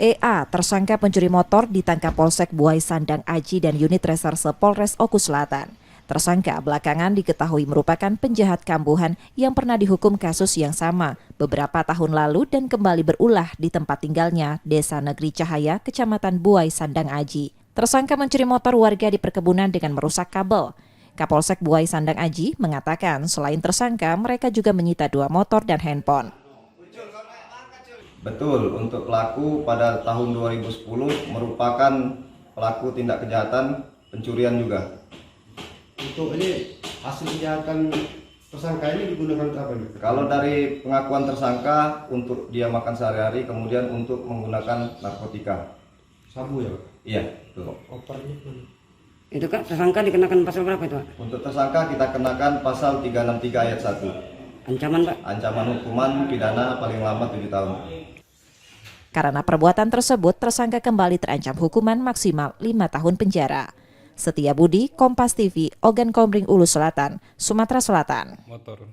EA, tersangka pencuri motor, ditangkap Polsek Buai Sandang Aji dan unit reserse Polres Oku Selatan. Tersangka belakangan diketahui merupakan penjahat kambuhan yang pernah dihukum kasus yang sama beberapa tahun lalu dan kembali berulah di tempat tinggalnya, Desa Negeri Cahaya, Kecamatan Buai Sandang Aji. Tersangka mencuri motor warga di perkebunan dengan merusak kabel. Kapolsek Buai Sandang Aji mengatakan selain tersangka, mereka juga menyita 2 motor dan handphone. Betul, untuk pelaku pada tahun 2010 merupakan pelaku tindak kejahatan pencurian juga. Untuk ini hasil kejahatan tersangka ini digunakan untuk apa nih? Kalau dari pengakuan tersangka untuk dia makan sehari-hari, kemudian untuk menggunakan narkotika. Sabu ya? Iya, betul. Opernya mana? Itu Kak, tersangka dikenakan pasal berapa itu Pak? Untuk tersangka kita kenakan pasal 363 ayat 1. Ancaman Pak? Ancaman hukuman pidana paling lama 7 tahun. Karena perbuatan tersebut, tersangka kembali terancam hukuman maksimal 5 tahun penjara. Setia Budi, Kompas TV, Ogan Komering Ulu Selatan, Sumatera Selatan. Motor.